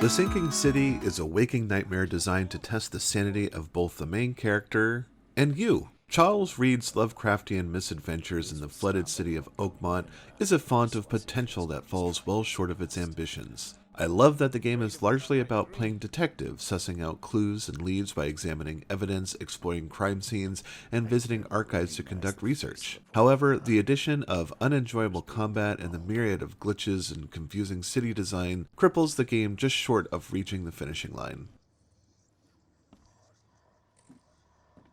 The Sinking City is a waking nightmare designed to test the sanity of both the main character and you. Charles Reade's Lovecraftian misadventures in the flooded city of Oakmont is a font of potential that falls well short of its ambitions. I love that the game is largely about playing detective, sussing out clues and leads by examining evidence, exploring crime scenes, and visiting archives to conduct research. However, the addition of unenjoyable combat and the myriad of glitches and confusing city design cripples the game just short of reaching the finishing line.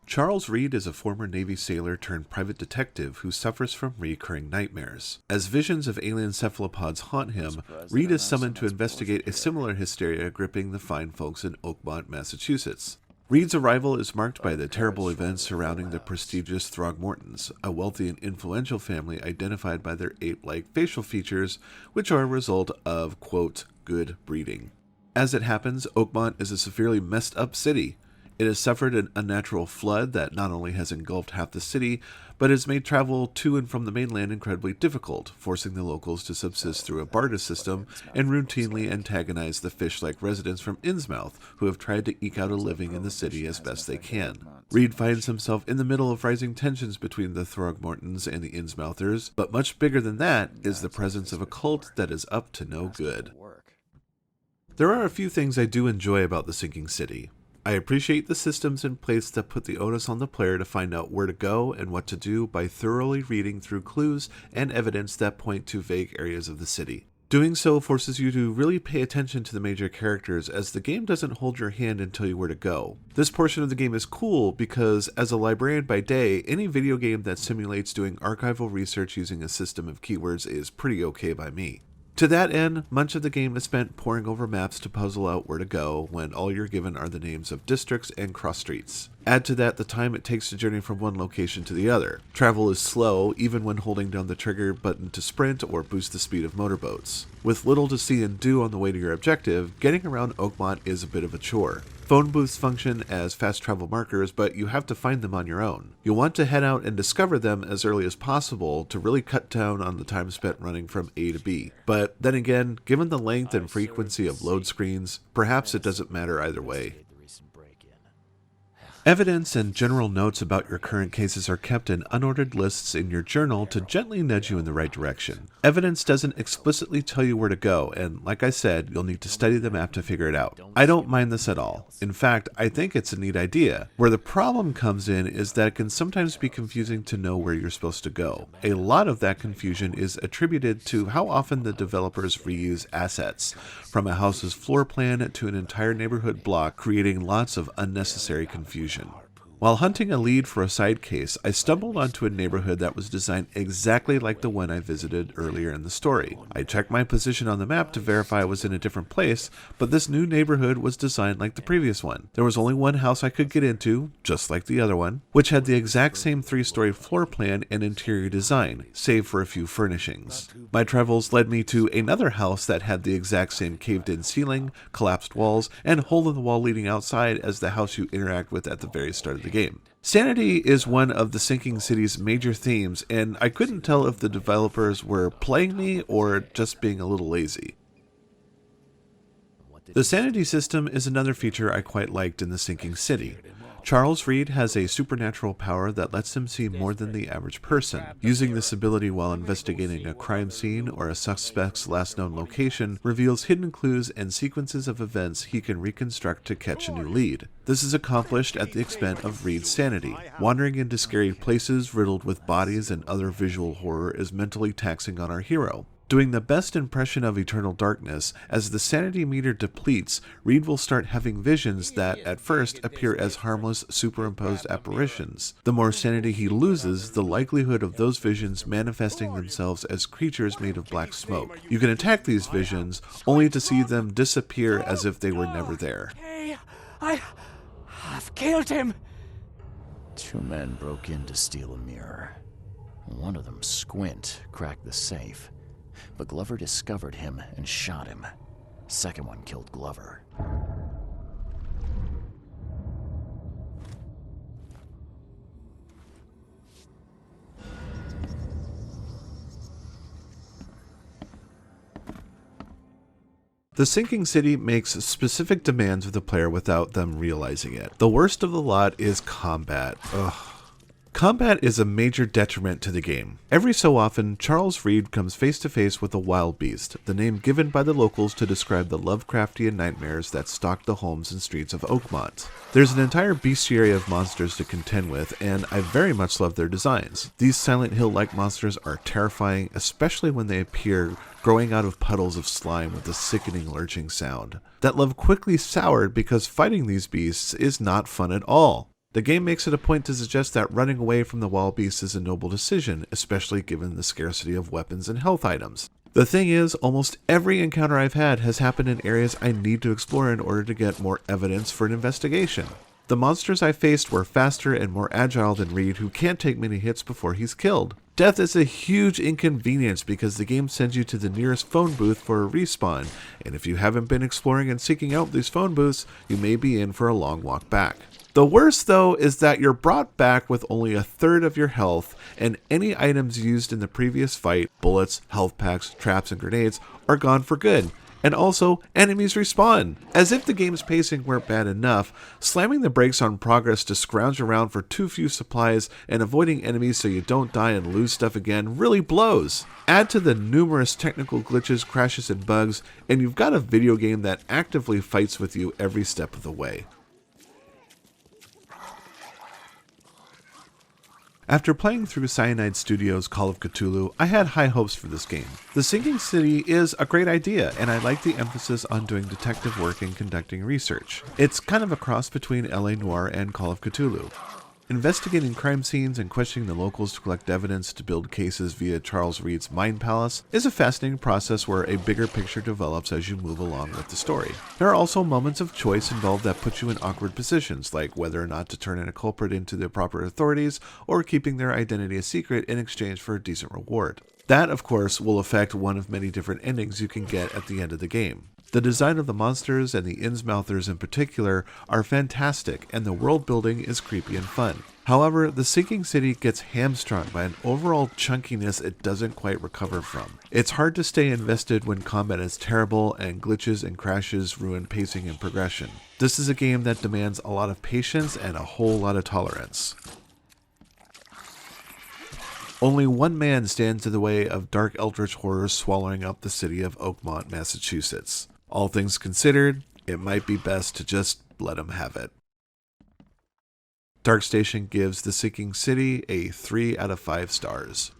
Charles Reade is a former Navy sailor turned private detective who suffers from recurring nightmares. As visions of alien cephalopods haunt him, Reade is summoned to investigate a similar hysteria gripping the fine folks in Oakmont, Massachusetts. Reade's arrival is marked by the terrible events surrounding the prestigious Throgmortons, a wealthy and influential family identified by their ape-like facial features, which are a result of, quote, good breeding. As it happens, Oakmont is a severely messed up city. It has suffered an unnatural flood that not only has engulfed half the city, but has made travel to and from the mainland incredibly difficult, forcing the locals to subsist through a barter system and routinely antagonize the fish-like residents from Innsmouth who have tried to eke out a living in the city as best they can. Reade finds himself in the middle of rising tensions between the Throgmortons and the Innsmouthers, but much bigger than that is the presence of a cult that is up to no good. There are a few things I do enjoy about the Sinking City. I appreciate the systems in place that put the onus on the player to find out where to go and what to do by thoroughly reading through clues and evidence that point to vague areas of the city. Doing so forces you to really pay attention to the major characters, as the game doesn't hold your hand and tell you where to go. This portion of the game is cool because, as a librarian by day, any video game that simulates doing archival research using a system of keywords is pretty okay by me. To that end, much of the game is spent poring over maps to puzzle out where to go when all you're given are the names of districts and cross streets. Add to that the time it takes to journey from one location to the other. Travel is slow, even when holding down the trigger button to sprint or boost the speed of motorboats. With little to see and do on the way to your objective, getting around Oakmont is a bit of a chore. Phone booths function as fast travel markers, but you have to find them on your own. You'll want to head out and discover them as early as possible to really cut down on the time spent running from A to B. But then again, given the length and frequency of load screens, perhaps it doesn't matter either way. Evidence and general notes about your current cases are kept in unordered lists in your journal to gently nudge you in the right direction. Evidence doesn't explicitly tell you where to go, and like I said, you'll need to study the map to figure it out. I don't mind this at all. In fact, I think it's a neat idea. Where the problem comes in is that it can sometimes be confusing to know where you're supposed to go. A lot of that confusion is attributed to how often the developers reuse assets, from a house's floor plan to an entire neighborhood block, creating lots of unnecessary confusion. While hunting a lead for a side case, I stumbled onto a neighborhood that was designed exactly like the one I visited earlier in the story. I checked my position on the map to verify I was in a different place, but this new neighborhood was designed like the previous one. There was only one house I could get into, just like the other one, which had the exact same 3-story floor plan and interior design, save for a few furnishings. My travels led me to another house that had the exact same caved-in ceiling, collapsed walls, and hole in the wall leading outside as the house you interact with at the very start of the game. Sanity is one of the Sinking City's major themes, and I couldn't tell if the developers were playing me or just being a little lazy. The sanity system is another feature I quite liked in the Sinking City. Charles Reade has a supernatural power that lets him see more than the average person. Using this ability while investigating a crime scene or a suspect's last known location reveals hidden clues and sequences of events he can reconstruct to catch a new lead. This is accomplished at the expense of Reade's sanity. Wandering into scary places riddled with bodies and other visual horror is mentally taxing on our hero. Doing the best impression of Eternal Darkness, as the sanity meter depletes, Reade will start having visions that, at first, appear as harmless, superimposed apparitions. The more sanity he loses, the likelihood of those visions manifesting themselves as creatures made of black smoke. You can attack these visions, only to see them disappear as if they were never there. I've killed him! 2 men broke in to steal a mirror. One of them, Squint, cracked the safe. But Glover discovered him and shot him. Second one killed Glover. The Sinking City makes specific demands of the player without them realizing it. The worst of the lot is combat. Ugh. Combat is a major detriment to the game. Every so often, Charles Reed comes face to face with a wild beast, the name given by the locals to describe the Lovecraftian nightmares that stalk the homes and streets of Oakmont. There's an entire bestiary of monsters to contend with, and I very much love their designs. These Silent Hill-like monsters are terrifying, especially when they appear growing out of puddles of slime with a sickening lurching sound. That love quickly soured because fighting these beasts is not fun at all. The game makes it a point to suggest that running away from the wild beasts is a noble decision, especially given the scarcity of weapons and health items. The thing is, almost every encounter I've had has happened in areas I need to explore in order to get more evidence for an investigation. The monsters I faced were faster and more agile than Reed, who can't take many hits before he's killed. Death is a huge inconvenience because the game sends you to the nearest phone booth for a respawn, and if you haven't been exploring and seeking out these phone booths, you may be in for a long walk back. The worst, though, is that you're brought back with only a third of your health, and any items used in the previous fight, bullets, health packs, traps, and grenades, are gone for good. And also, enemies respawn. As if the game's pacing weren't bad enough, slamming the brakes on progress to scrounge around for too few supplies and avoiding enemies so you don't die and lose stuff again really blows. Add to the numerous technical glitches, crashes, and bugs, and you've got a video game that actively fights with you every step of the way. After playing through Cyanide Studios' Call of Cthulhu, I had high hopes for this game. The Sinking City is a great idea, and I like the emphasis on doing detective work and conducting research. It's kind of a cross between LA Noire and Call of Cthulhu. Investigating crime scenes and questioning the locals to collect evidence to build cases via Charles Reed's Mind Palace is a fascinating process where a bigger picture develops as you move along with the story. There are also moments of choice involved that put you in awkward positions, like whether or not to turn in a culprit into the proper authorities or keeping their identity a secret in exchange for a decent reward. That, of course, will affect one of many different endings you can get at the end of the game. The design of the monsters and the Innsmouthers in particular are fantastic, and the world building is creepy and fun. However, the Sinking City gets hamstrung by an overall chunkiness it doesn't quite recover from. It's hard to stay invested when combat is terrible and glitches and crashes ruin pacing and progression. This is a game that demands a lot of patience and a whole lot of tolerance. Only one man stands in the way of dark eldritch horrors swallowing up the city of Oakmont, Massachusetts. All things considered, it might be best to just let him have it. DarkStation gives The Sinking City a 3 out of 5 stars.